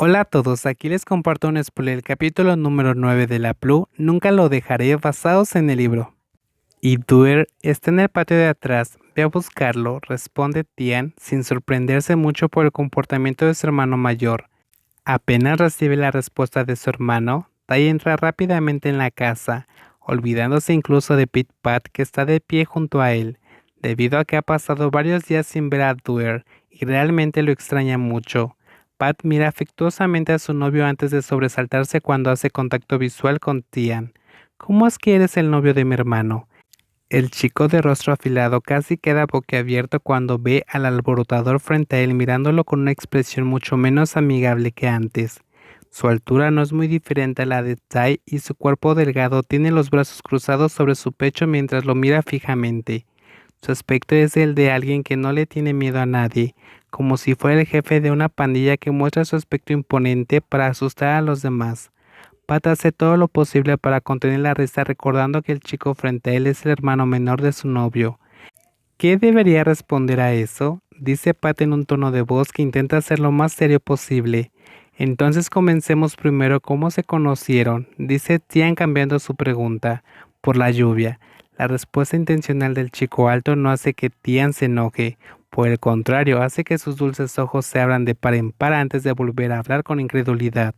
Hola a todos, aquí les comparto un spoiler del capítulo número 9 de la Plu, Nunca lo dejaré, basados en el libro. Y Duer está en el patio de atrás, ve a buscarlo, responde Tian, sin sorprenderse mucho por el comportamiento de su hermano mayor. Apenas recibe la respuesta de su hermano, Tai entra rápidamente en la casa, olvidándose incluso de Pit Pat que está de pie junto a él, debido a que ha pasado varios días sin ver a Duer y realmente lo extraña mucho. Pat mira afectuosamente a su novio antes de sobresaltarse cuando hace contacto visual con Tian. ¿Cómo es que eres el novio de mi hermano? El chico de rostro afilado casi queda boquiabierto cuando ve al alborotador frente a él mirándolo con una expresión mucho menos amigable que antes. Su altura no es muy diferente a la de Tai y su cuerpo delgado tiene los brazos cruzados sobre su pecho mientras lo mira fijamente. Su aspecto es el de alguien que no le tiene miedo a nadie, como si fuera el jefe de una pandilla que muestra su aspecto imponente para asustar a los demás. Pat hace todo lo posible para contener la risa recordando que el chico frente a él es el hermano menor de su novio. ¿Qué debería responder a eso? Dice Pat en un tono de voz que intenta ser lo más serio posible. Entonces comencemos primero cómo se conocieron, dice Tian cambiando su pregunta. Por la lluvia. La respuesta intencional del chico alto no hace que Tian se enoje. Por el contrario, hace que sus dulces ojos se abran de par en par antes de volver a hablar con incredulidad.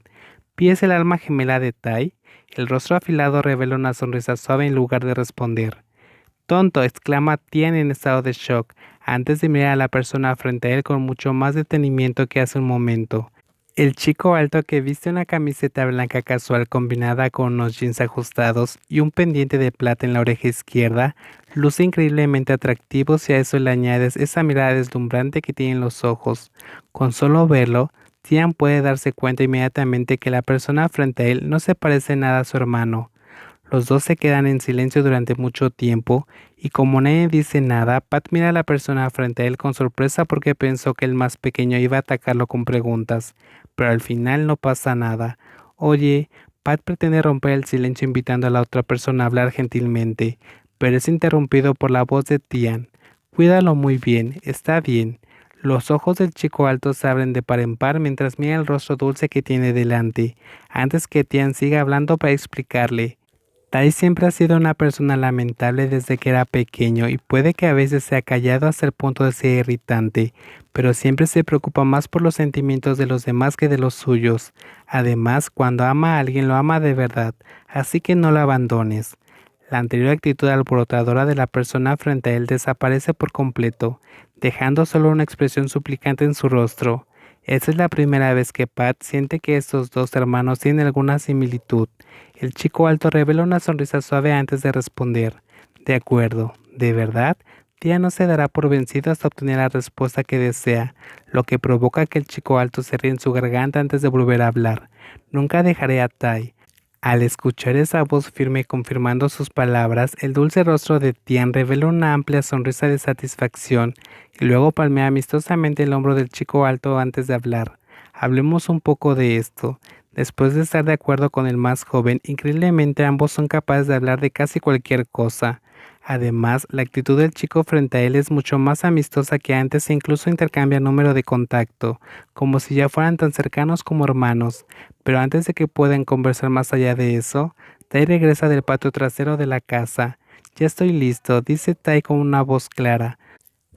¿Pi es el alma gemela de Tai? El rostro afilado revela una sonrisa suave en lugar de responder. Tonto, exclama Tien en estado de shock, antes de mirar a la persona frente a él con mucho más detenimiento que hace un momento. El chico alto que viste una camiseta blanca casual combinada con unos jeans ajustados y un pendiente de plata en la oreja izquierda, luce increíblemente atractivo si a eso le añades esa mirada deslumbrante que tienen los ojos. Con solo verlo, Tian puede darse cuenta inmediatamente que la persona frente a él no se parece nada a su hermano. Los dos se quedan en silencio durante mucho tiempo y como nadie dice nada, Pat mira a la persona frente a él con sorpresa porque pensó que el más pequeño iba a atacarlo con preguntas, pero al final no pasa nada. Oye, Pat pretende romper el silencio invitando a la otra persona a hablar gentilmente, pero es interrumpido por la voz de Tian. Cuídalo muy bien, está bien. Los ojos del chico alto se abren de par en par mientras mira el rostro dulce que tiene delante, antes que Tian siga hablando para explicarle. Tai siempre ha sido una persona lamentable desde que era pequeño y puede que a veces sea callado hasta el punto de ser irritante, pero siempre se preocupa más por los sentimientos de los demás que de los suyos. Además, cuando ama a alguien lo ama de verdad, así que no lo abandones. La anterior actitud alborotadora de la persona frente a él desaparece por completo, dejando solo una expresión suplicante en su rostro. Esta es la primera vez que Pat siente que estos dos hermanos tienen alguna similitud. El chico alto revela una sonrisa suave antes de responder. De acuerdo, ¿de verdad? Tia no se dará por vencido hasta obtener la respuesta que desea, lo que provoca que el chico alto se ríe en su garganta antes de volver a hablar. Nunca dejaré a Tai. Al escuchar esa voz firme confirmando sus palabras, el dulce rostro de Tian revela una amplia sonrisa de satisfacción y luego palmea amistosamente el hombro del chico alto antes de hablar. Hablemos un poco de esto. Después de estar de acuerdo con el más joven, increíblemente ambos son capaces de hablar de casi cualquier cosa. Además, la actitud del chico frente a él es mucho más amistosa que antes e incluso intercambia número de contacto, como si ya fueran tan cercanos como hermanos. Pero antes de que puedan conversar más allá de eso, Tai regresa del patio trasero de la casa. Ya estoy listo, dice Tai con una voz clara.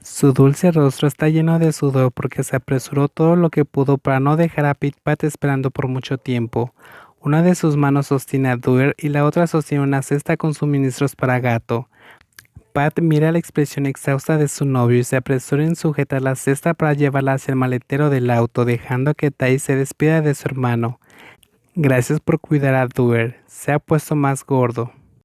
Su dulce rostro está lleno de sudor porque se apresuró todo lo que pudo para no dejar a Pit Pat esperando por mucho tiempo. Una de sus manos sostiene a Duer y la otra sostiene una cesta con suministros para gato. Pat mira la expresión exhausta de su novio y se apresura en sujetar la cesta para llevarla hacia el maletero del auto, dejando que Tai se despida de su hermano. Gracias por cuidar a Duer, se ha puesto más gordo.